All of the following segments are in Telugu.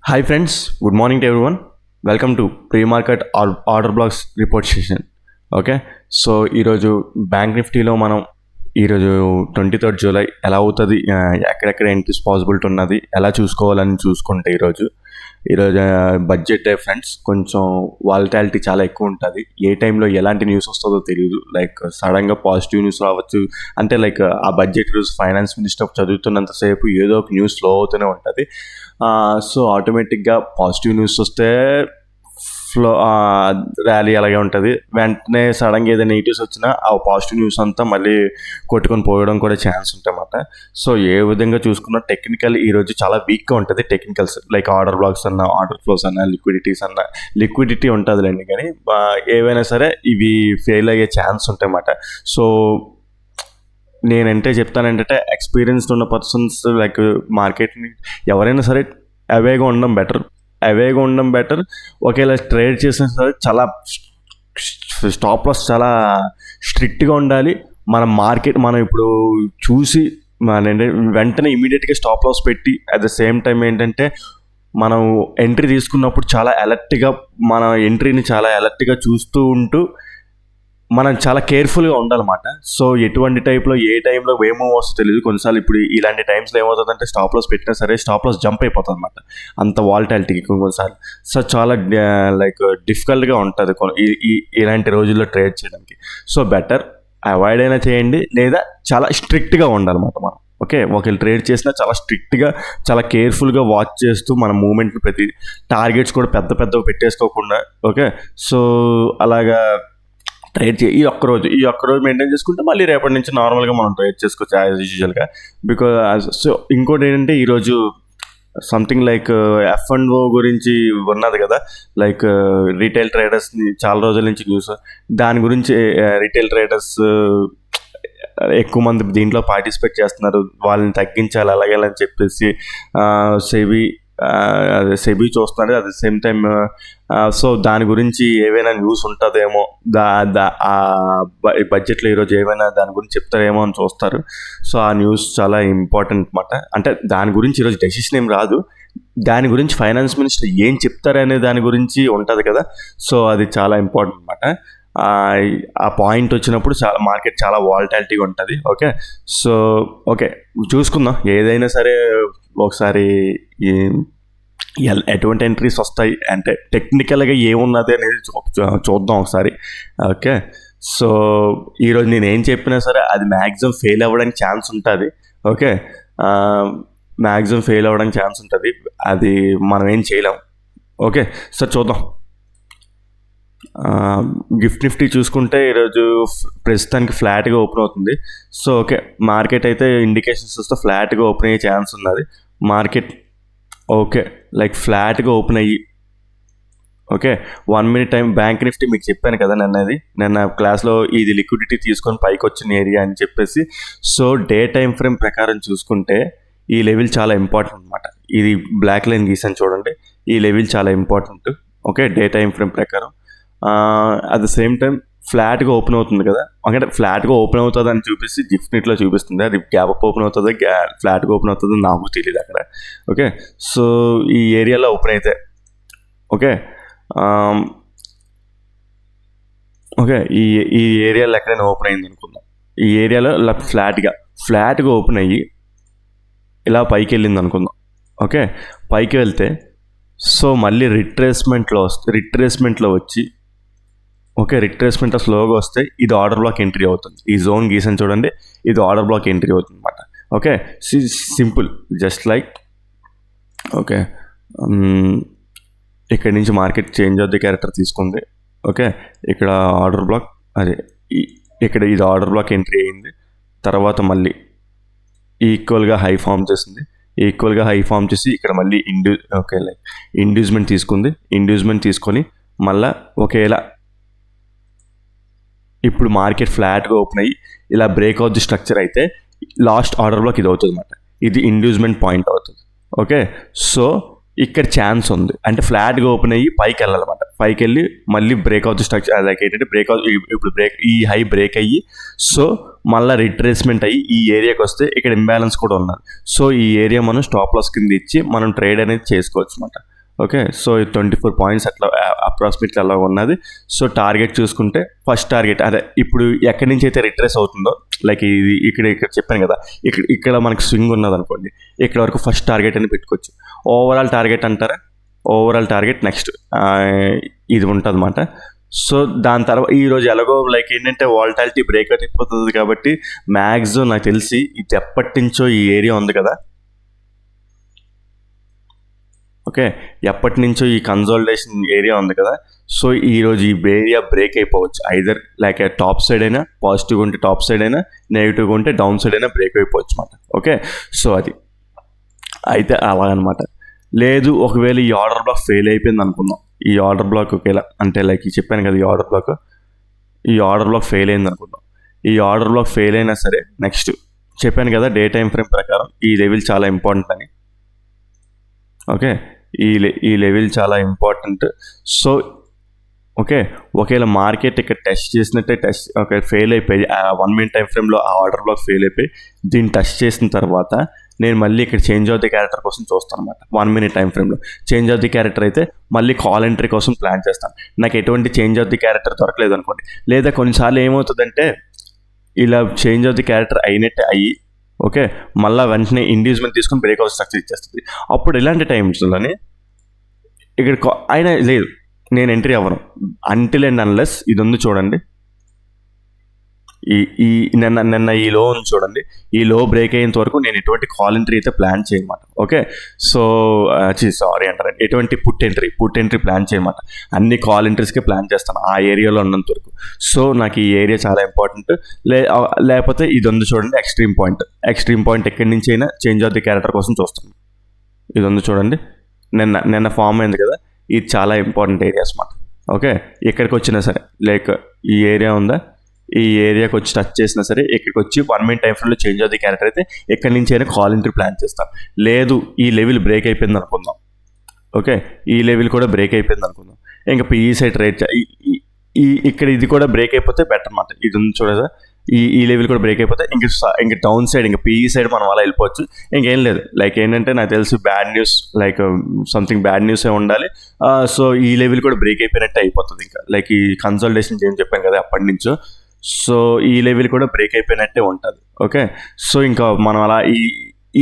Hi friends, good morning to everyone. Welcome to pre-market order blocks report session. Okay, so ఈరోజు బ్యాంక్ నిఫ్టీలో మనం ఈరోజు 23rd జూలై ఎలా అవుతుంది, ఎక్కడెక్కడ ఎంట్రీస్ పాసిబిలిటీ ఉన్నది ఎలా చూసుకోవాలని చూసుకుంటే ఈరోజు బడ్జెట్ డే ఫ్రెండ్స్. కొంచెం వాలటాలిటీ చాలా ఎక్కువ ఉంటుంది. ఏ టైంలో ఎలాంటి న్యూస్ వస్తుందో తెలియదు. లైక్ సడన్గా పాజిటివ్ న్యూస్ రావచ్చు. అంటే లైక్ ఆ బడ్జెట్ రోజు ఫైనాన్స్ మినిస్టర్ చదువుతున్నంతసేపు ఏదో ఒక న్యూస్ ఫ్లో అవుతూనే ఉంటుంది. సో ఆటోమేటిక్గా పాజిటివ్ న్యూస్ వస్తే ఫ్లో ర్యాలీ అలాగే ఉంటుంది. వెంటనే సడన్గా ఏదైనా నెగిటివ్స్ వచ్చినా ఆ పాజిటివ్ న్యూస్ అంతా మళ్ళీ కొట్టుకొని పోయడం కూడా ఛాన్స్ ఉంటాయన్నమాట. సో ఏ విధంగా చూసుకున్నా టెక్నికల్ ఈరోజు చాలా వీక్గా ఉంటుంది. టెక్నికల్స్ లైక్ ఆర్డర్ బ్లాక్స్ అన్న, ఆర్డర్ ఫ్లోస్ అన్న, లిక్విడిటీ ఉంటుందిలేండి. కానీ ఏవైనా సరే ఇవి ఫెయిల్ అయ్యే ఛాన్స్ ఉంటాయన్నమాట. సో నేనంటే చెప్తానంటే ఎక్స్పీరియన్స్డ్ ఉన్న పర్సన్స్ లైక్ మార్కెట్ని ఎవరైనా సరే అవేగా ఉండడం బెటర్. ఒకేలా ట్రేడ్ చేసినా సరే చాలా స్టాప్ లాస్ చాలా స్ట్రిక్ట్గా ఉండాలి. మనం ఇప్పుడు చూసి వెంటనే ఇమీడియట్గా స్టాప్ లాస్ పెట్టి అట్ ద సేమ్ టైం ఏంటంటే మనం ఎంట్రీ తీసుకున్నప్పుడు చాలా అలర్ట్గా మన ఎంట్రీని చాలా అలర్ట్గా చూస్తూ ఉంటూ మనం చాలా కేర్ఫుల్గా ఉండాలన్నమాట. సో ఎటువంటి టైప్లో ఏ టైంలో ఏమో వస్తుందో తెలియదు. కొన్నిసార్లు ఇప్పుడు ఇలాంటి టైమ్స్లో ఏమవుతుందంటే స్టాప్ లాస్ పెట్టినా సరే స్టాప్ లాస్ జంప్ అయిపోతుంది అనమాట, అంత వాలటాలిటీకి కొన్నిసార్లు. సో చాలా లైక్ డిఫికల్ట్గా ఉంటుంది ఇలాంటి రోజుల్లో ట్రేడ్ చేయడానికి. సో బెటర్ అవాయిడ్ అయినా చేయండి, లేదా చాలా స్ట్రిక్ట్గా ఉండాలన్నమాట మనం. ఓకే, ఒకవేళ ట్రేడ్ చేసినా చాలా స్ట్రిక్ట్గా చాలా కేర్ఫుల్గా వాచ్ చేస్తూ మన మూమెంట్ని ప్రతి టార్గెట్స్ కూడా పెద్దవి పెట్టేసుకోకుండా. ఓకే, సో అలాగా ట్రేడ్ ఈ ఒక్కరోజు మెయింటైన్ చేసుకుంటే మళ్ళీ రేపటి నుంచి నార్మల్గా మనం ట్రేడ్ చేసుకోవచ్చు యాజ్ యూజువల్గా. బికాజ్ సో ఇంకోటి ఏంటంటే ఈరోజు సంథింగ్ లైక్ F&O గురించి ఉన్నది కదా, లైక్ రీటైల్ ట్రేడర్స్ని చాలా రోజుల నుంచి న్యూస్. దాని గురించి రీటైల్ ట్రేడర్స్ ఎక్కువ మంది దీంట్లో పార్టిసిపేట్ చేస్తున్నారు, వాళ్ళని తగ్గించాలి అలాగేలని చెప్పేసి సెబీ చూస్తున్నారు. At the same time so దాని గురించి ఏవైనా న్యూస్ ఉంటుందేమో, బడ్జెట్లో ఈరోజు ఏమైనా దాని గురించి చెప్తారేమో అని చూస్తారు. సో ఆ న్యూస్ చాలా ఇంపార్టెంట్ అనమాట. అంటే దాని గురించి ఈరోజు డెసిషన్ ఏం రాదు, దాని గురించి ఫైనాన్స్ మినిస్టర్ ఏం చెప్తారనే దాని గురించి ఉంటుంది కదా. సో అది చాలా ఇంపార్టెంట్ అనమాట. ఆ పాయింట్ వచ్చినప్పుడు మార్కెట్ చాలా వాలటాలిటీగా ఉంటుంది. ఓకే, సో ఓకే చూసుకుందాం. ఏదైనా సరే ఒకసారి ఎటువంటి ఎంట్రీస్ వస్తాయి అంటే టెక్నికల్గా ఏమున్నది అనేది చూద్దాం ఒకసారి. ఓకే, సో ఈరోజు నేను ఏం చెప్పినా సరే అది మ్యాక్సిమం ఫెయిల్ అవ్వడానికి ఛాన్స్ ఉంటుంది. ఓకే, మ్యాక్సిమం ఫెయిల్ అవ్వడానికి ఛాన్స్ ఉంటుంది, అది మనం ఏం చేయలేం. ఓకే, సో చూద్దాం. గిఫ్ట్ నిఫ్టీ చూసుకుంటే ఈరోజు ప్రస్తుతానికి ఫ్లాట్గా ఓపెన్ అవుతుంది. సో ఓకే, మార్కెట్ అయితే ఇండికేషన్స్ వస్తే ఫ్లాట్గా ఓపెన్ అయ్యే ఛాన్స్ ఉన్నది. మార్కెట్ ఓకే లైక్ ఫ్లాట్గా ఓపెన్ అయ్యి okay 1 minute time bank Nifty మీకు చెప్పాను కదా నిన్న క్లాస్లో, ఇది లిక్విడిటీ తీసుకొని పైకి వచ్చిన ఏరియా అని చెప్పేసి. సో డే టైం ఫ్రేమ్ ప్రకారం చూసుకుంటే ఈ లెవెల్ చాలా ఇంపార్టెంట్ అనమాట. ఇది బ్లాక్ లైన్ గీసాను చూడండి, ఈ లెవెల్ చాలా important. Okay, day time frame ప్రకారం అట్ ద సేమ్ టైం ఫ్లాట్గా ఓపెన్ అవుతుంది కదా. అంటే ఫ్లాట్గా ఓపెన్ అవుతుంది అని చూపిస్తే గిఫ్ట్ నిఫ్టీలో చూపిస్తుంది. అది గ్యాప్ అప్ ఓపెన్ అవుతుంది, ఫ్లాట్గా ఓపెన్ అవుతుంది నాకు తెలియదు అక్కడ. ఓకే, సో ఈ ఏరియాలో ఓపెన్ అయితే ఓకే ఈ ఏరియాలో ఎక్కడైనా ఓపెన్ అయింది అనుకుందాం. ఈ ఏరియాలో ఫ్లాట్గా ఓపెన్ అయ్యి ఇలా పైకి వెళ్ళింది అనుకుందాం. ఓకే, పైకి వెళ్తే సో మళ్ళీ రిట్రేస్మెంట్లో వచ్చి ఓకే రిట్రేస్మెంట్లో స్లోగా వస్తే ఇది ఆర్డర్ బ్లాక్ ఎంట్రీ అవుతుంది. ఈ జోన్ గీసాను చూడండి, ఇది ఆర్డర్ బ్లాక్ ఎంట్రీ అవుతుంది అనమాట. Okay, simple just like okay ఇక్కడి నుంచి market change of the character తీసుకుంది. ఓకే, ఇక్కడ ఆర్డర్ బ్లాక్ ఇక్కడ ఇది ఆర్డర్ బ్లాక్ ఎంట్రీ అయింది. తర్వాత మళ్ళీ ఈక్వల్గా హై ఫామ్ చేసి ఇక్కడ మళ్ళీ ఇండ్యూస్మెంట్ తీసుకొని మళ్ళీ ఒకేలా ఇప్పుడు మార్కెట్ ఫ్లాట్గా ఓపెన్ అయ్యి ఇలా బ్రేక్ అవుట్ ది స్ట్రక్చర్ అయితే లాస్ట్ ఆర్డర్ బ్లాక్ ఇది అవుతుంది అనమాట. ఇది ఇండ్యూస్మెంట్ పాయింట్ అవుతుంది. ఓకే, సో ఇక్కడ ఛాన్స్ ఉంది అంటే ఫ్లాట్గా ఓపెన్ అయ్యి పైకి వెళ్ళాలన్నమాట. పైకి వెళ్ళి మళ్ళీ break out the structure like ఏంటంటే ఇప్పుడు ఈ హై బ్రేక్ అయ్యి సో మళ్ళీ రిట్రేస్మెంట్ అయ్యి ఈ ఏరియాకి వస్తే ఇక్కడ ఇంబ్యాలెన్స్ కూడా ఉన్నది. సో ఈ ఏరియా మనం స్టాప్ లాస్ కింద ఇచ్చి మనం ట్రేడ్ అనేది చేసుకోవచ్చు అనమాట. ఓకే, సో 24 పాయింట్స్ అట్లా అప్రాక్సిమేట్లీ అలా ఉన్నది. సో టార్గెట్ చూసుకుంటే ఫస్ట్ టార్గెట్ అదే ఇప్పుడు ఎక్కడి నుంచి అయితే రిట్రేస్ అవుతుందో, లైక్ ఇది ఇక్కడ చెప్పాను కదా, ఇక్కడ మనకి స్వింగ్ ఉన్నది అనుకోండి, ఇక్కడ వరకు ఫస్ట్ టార్గెట్ అని పెట్టుకోవచ్చు. ఓవరాల్ టార్గెట్ అంటారా, ఓవరాల్ టార్గెట్ నెక్స్ట్ ఇది ఉంటుంది అన్నమాట. సో దాని తర్వాత ఈరోజు ఎలాగో లైక్ ఏంటంటే వాలటాలిటీ బ్రేక్అవుట్ అయిపోతుంది కాబట్టి మ్యాక్సిమం నాకు తెలిసి ఇది ఎప్పటి నుంచో ఈ ఏరియా ఉంది కదా, ఓకే, ఎప్పటి నుంచో ఈ కన్సాలిడేషన్ ఏరియా ఉంది కదా. సో ఈరోజు ఈ ఏరియా బ్రేక్ అయిపోవచ్చు. ఐదర్ లైక్ టాప్ సైడ్ అయినా పాజిటివ్గా ఉంటే టాప్ సైడ్ అయినా, నెగిటివ్గా ఉంటే డౌన్ సైడ్ అయినా బ్రేక్ అయిపోవచ్చు అనమాట. ఓకే, సో అది అయితే అలాగనమాట. లేదు ఒకవేళ ఈ ఆర్డర్ బ్లాక్ ఫెయిల్ అయిపోయింది అనుకుందాం, ఈ ఆర్డర్ బ్లాక్ ఒకేలా అంటే లైక్ చెప్పాను కదా, ఈ ఆర్డర్ బ్లాక్ ఫెయిల్ అయింది అనుకుందాం. ఈ ఆర్డర్ బ్లాక్ ఫెయిల్ అయినా సరే నెక్స్ట్ చెప్పాను కదా డే టైం ఫ్రేమ్ ప్రకారం ఈ లెవెల్ చాలా ఇంపార్టెంట్ అని. ఓకే, ఈ లెవెల్ చాలా ఇంపార్టెంట్. సో ఓకే, ఒకవేళ మార్కెట్ ఇక్కడ టెస్ట్ చేసినట్టే ఓకే ఫెయిల్ అయిపోయి 1 minute టైం ఫ్రేమ్లో ఆ ఆర్డర్ బ్లాక్ ఫెయిల్ అయిపోయి దీన్ని టెస్ట్ చేసిన తర్వాత నేను మళ్ళీ ఇక్కడ చేంజ్ ఆఫ్ ది క్యారెక్టర్ కోసం చూస్తాను అనమాట. 1 minute టైం ఫ్రేమ్లో చేంజ్ ఆఫ్ ది క్యారెక్టర్ అయితే మళ్ళీ కాల్ ఎంట్రీ కోసం ప్లాన్ చేస్తాను. నాకు ఎటువంటి చేంజ్ ఆఫ్ ది క్యారెక్టర్ దొరకలేదు అనుకోండి, లేదా కొన్నిసార్లు ఏమవుతుందంటే ఇలా చేంజ్ ఆఫ్ ది క్యారెక్టర్ అయినట్టే అయ్యి ఓకే మళ్ళీ వెంటనే ఇండివిజువల్ తీసుకొని బ్రేక్అవుట్ స్ట్రక్చర్ ఇచ్చేస్తుంది. అప్పుడు ఇలాంటి టైమ్స్లోనే ఇక్కడ అయినా లేదు నేను ఎంట్రీ అవ్వను అంటిల్ అండ్ అన్లెస్ ఇది ఉంది చూడండి, ఈ నిన్న ఈ లో ఉంది చూడండి, ఈ లో బ్రేక్ అయ్యేంత వరకు నేను ఎటువంటి కాల్ ఎంట్రీ అయితే ప్లాన్ చేయమాట. ఓకే, సో సారీ అంటారు, ఎటువంటి పుట్ ఎంట్రీ ప్లాన్ చేయమాట. అన్ని కాల్ ఎంట్రీస్కే ప్లాన్ చేస్తాను ఆ ఏరియాలో ఉన్నంత వరకు. సో నాకు ఈ ఏరియా చాలా ఇంపార్టెంట్. లేకపోతే ఇది ఉంది చూడండి ఎక్స్ట్రీమ్ పాయింట్ ఎక్కడి నుంచి అయినా చేంజ్ ఆఫ్ ది క్యారెక్టర్ కోసం చూస్తాను. ఇది ఉంది చూడండి, నిన్న ఫామ్ అయింది కదా, ఇది చాలా ఇంపార్టెంట్ ఏరియాస్ మాట. ఓకే, ఎక్కడికి వచ్చినా సరే లైక్ ఈ ఏరియా ఉందా, ఈ ఏరియాకి వచ్చి టచ్ చేసినా సరే ఇక్కడికి వచ్చి 1 minute టైం ఫ్రేమ్లో చేంజ్ ఆఫ్ ది క్యారెక్టర్ అయితే ఎక్కడి నుంచి అయినా కాల్ ఎంట్రీ ప్లాన్ చేస్తాను. లేదు ఈ లెవెల్ బ్రేక్ అయిపోయింది అనుకుందాం, ఓకే ఈ లెవెల్ కూడా బ్రేక్ అయిపోయింది అనుకుందాం, ఇంకా పిఈ సైడ్ రేట్ ఇక్కడ ఇది కూడా బ్రేక్ అయిపోతే బెటర్ అన్నమాట. ఇది ఉంది చూడదా, ఈ లెవెల్ కూడా బ్రేక్ అయిపోతే ఇంక డౌన్ సైడ్ ఇంకా పిఈ సైడ్ మనం అలా వెళ్ళిపోవచ్చు. ఇంకేం లేదు లైక్ ఏంటంటే నాకు తెలుసు bad news like something bad న్యూసే ఉండాలి. సో ఈ లెవెల్ కూడా బ్రేక్ అయిపోయినట్టే అయిపోతుంది ఇంకా లైక్ ఈ కన్సల్టేషన్ ఏం చెప్పాను కదా అప్పటి నుంచో. సో ఈ లెవెల్ కూడా బ్రేక్ అయిపోయినట్టే ఉంటుంది. ఓకే, సో ఇంకా మనం అలా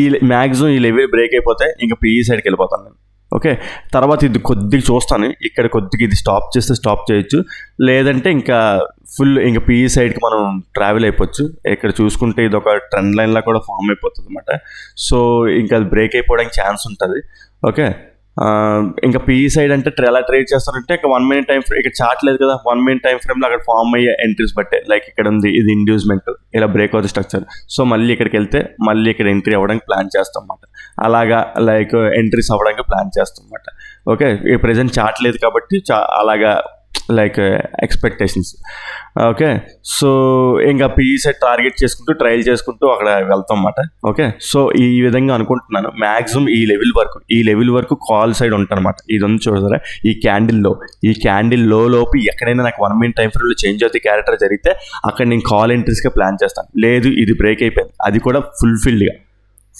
ఈ మ్యాక్సిమం ఈ లెవెల్ బ్రేక్ అయిపోతే ఇంకా పిఈ సైడ్కి వెళ్ళిపోతాను నేను. ఓకే, తర్వాత ఇది కొద్దిగా చూస్తాను, ఇక్కడ కొద్దిగా ఇది స్టాప్ చేస్తే స్టాప్ చేయొచ్చు, లేదంటే ఇంకా ఫుల్ ఇంకా పిఈ సైడ్కి మనం ట్రావెల్ అయిపోవచ్చు. ఇక్కడ చూసుకుంటే ఇది ఒక ట్రెండ్ లైన్లా కూడా ఫామ్ అయిపోతుంది అనమాట. సో ఇంకా అది బ్రేక్ అయిపోవడానికి ఛాన్స్ ఉంటుంది. ఓకే, ఇంకా పిఈ సైడ్ అంటే ఎలా ట్రేడ్ చేస్తారంటే ఇక 1 minute టైం ఫ్రేమ్ ఇక్కడ చార్ట్ లేదు కదా, 1 minute టైం ఫ్రేమ్లో అక్కడ ఫామ్ అయ్యే ఎంట్రీస్ బట్టే లైక్ ఇక్కడ ఉంది ఇది ఇండ్యూస్మెంట్ ఇలా బ్రేక్ అవుతుంది స్ట్రక్చర్. సో మళ్ళీ ఇక్కడికి వెళ్తే మళ్ళీ ఇక్కడ ఎంట్రీ అవ్వడానికి ప్లాన్ చేస్తాం అన్నమాట. అలాగా లైక్ ఎంట్రీస్ అవ్వడానికి ప్లాన్ చేస్తాం అన్నమాట. ఓకే, ఈ ప్రెజెంట్ చార్ట్ లేదు కాబట్టి అలాగా లైక్ ఎక్స్పెక్టేషన్స్. ఓకే, సో ఇంకా పిఈ సెట్ టార్గెట్ చేసుకుంటూ ట్రయల్ చేసుకుంటూ అక్కడ వెళ్తాం అన్నమాట. ఓకే, సో ఈ విధంగా అనుకుంటున్నాను మ్యాక్సిమం ఈ లెవెల్ వరకు కాల్ సైడ్ ఉంటాను అనమాట. ఇది ఉంది చూడరా, ఈ క్యాండిల్ లో లోపు ఎక్కడైనా నాకు 1 minute టైం ఫ్రేమ్లో చేంజ్ అవుతుంది క్యారెక్టర్ జరిగితే అక్కడ నేను కాల్ ఎంట్రీస్గా ప్లాన్ చేస్తాను. లేదు ఇది బ్రేక్ అయిపోయింది, అది కూడా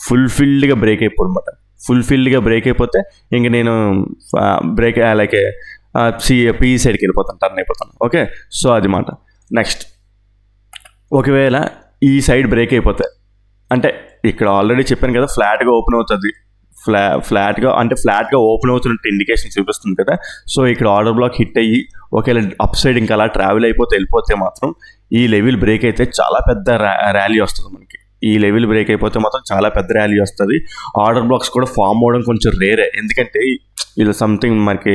ఫుల్ఫిల్డ్గా బ్రేక్ అయిపోదు అనమాట. ఫుల్ఫిల్డ్గా బ్రేక్ అయిపోతే ఇంక నేను బ్రేక్ లైక్ పిఈ సైడ్కి వెళ్ళిపోతాను, టర్న్ అయిపోతాను. ఓకే, సో అది మాట. నెక్స్ట్ ఒకవేళ ఈ సైడ్ బ్రేక్ అయిపోతే అంటే ఇక్కడ ఆల్రెడీ చెప్పాను కదా ఫ్లాట్గా ఓపెన్ అవుతుంది, ఫ్లాట్గా ఓపెన్ అవుతున్నట్టు ఇండికేషన్ చూపిస్తుంది కదా. సో ఇక్కడ ఆర్డర్ బ్లాక్ హిట్ అయ్యి ఒకవేళ అప్ సైడ్ ఇంకా అలా ట్రావెల్ వెళ్ళిపోతే మాత్రం ఈ లెవెల్ బ్రేక్ అయితే చాలా పెద్ద ర్యాలీ వస్తుంది మనకి. ఈ లెవెల్ బ్రేక్ అయిపోతే మాత్రం చాలా పెద్ద ర్యాలీ వస్తుంది. ఆర్డర్ బ్లాక్స్ కూడా ఫామ్ అవ్వడం కొంచెం రేరే, ఎందుకంటే ఇలా సంథింగ్ మనకి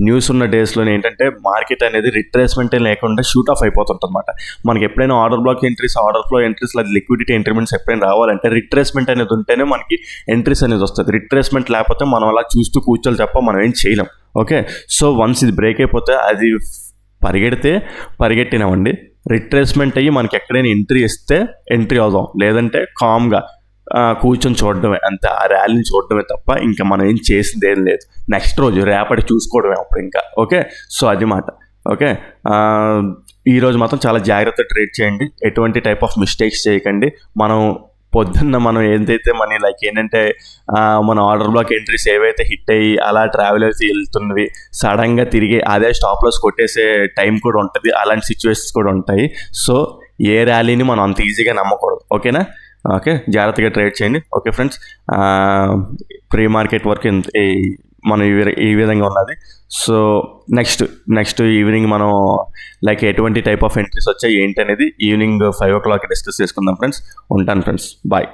న్యూస్ ఉన్న డేస్లో ఏంటంటే మార్కెట్ అనేది రిట్రేస్మెంటే లేకుండా షూట్ ఆఫ్ అయిపోతుంటుంది అనమాట. మనకి ఎప్పుడైనా order black entries, order flow entries, లేదా లిక్విడిటీ ఎంట్రీమెంట్స్ ఎప్పుడైనా రావాలంటే రిట్రేస్మెంట్ అనేది ఉంటేనే మనకి ఎంట్రీస్ అనేది వస్తుంది. రిట్రేస్మెంట్ లేకపోతే మనం అలా చూస్తూ కూర్చోలు తప్ప మనం ఏం చేయలేం. ఓకే, సో వన్స్ ఇది బ్రేక్ అయిపోతే అది పరిగెట్టినామండి, రిట్రేస్మెంట్ అయ్యి మనకి ఎక్కడైనా ఎంట్రీ ఇస్తే ఎంట్రీ అవుదాం, లేదంటే కామ్గా కూర్చొని చూడడమే అంతే, ఆ ర్యాలీని చూడడమే తప్ప ఇంకా మనం ఏం చేసింది ఏం లేదు. నెక్స్ట్ రోజు రేపటి చూసుకోవడమే అప్పుడు ఇంకా. ఓకే, సో అది మాట. ఓకే, ఈరోజు మాత్రం చాలా జాగ్రత్తగా ట్రేడ్ చేయండి, ఎటువంటి టైప్ ఆఫ్ మిస్టేక్స్ చేయకండి. మనం పొద్దున్న మనం ఏదైతే మనీ లైక్ ఏంటంటే మన ఆర్డర్ బ్లాక్ ఎంట్రీస్ ఏవైతే హిట్ అయ్యి అలా ట్రావెల్ అయితే వెళ్తున్నవి సడన్గా తిరిగి అదే స్టాప్ లాస్ కొట్టేసే టైం కూడా ఉంటుంది, అలాంటి సిచ్యువేషన్స్ కూడా ఉంటాయి. సో ఏ ర్యాలీని మనం అంత ఈజీగా నమ్మకూడదు. ఓకేనా? ఓకే, జాగ్రత్తగా ట్రేడ్ చేయండి. Okay friends, pre market work మనం ఈ విధంగా ఉన్నది. సో నెక్స్ట్ ఈవినింగ్ మనం లైక్ ఎటువంటి టైప్ ఆఫ్ ఎంట్రీస్ వచ్చాయి ఏంటి అనేది ఈవినింగ్ 5 o'clock డిస్కస్ చేసుకుందాం ఫ్రెండ్స్. ఉంటాను ఫ్రెండ్స్, బాయ్.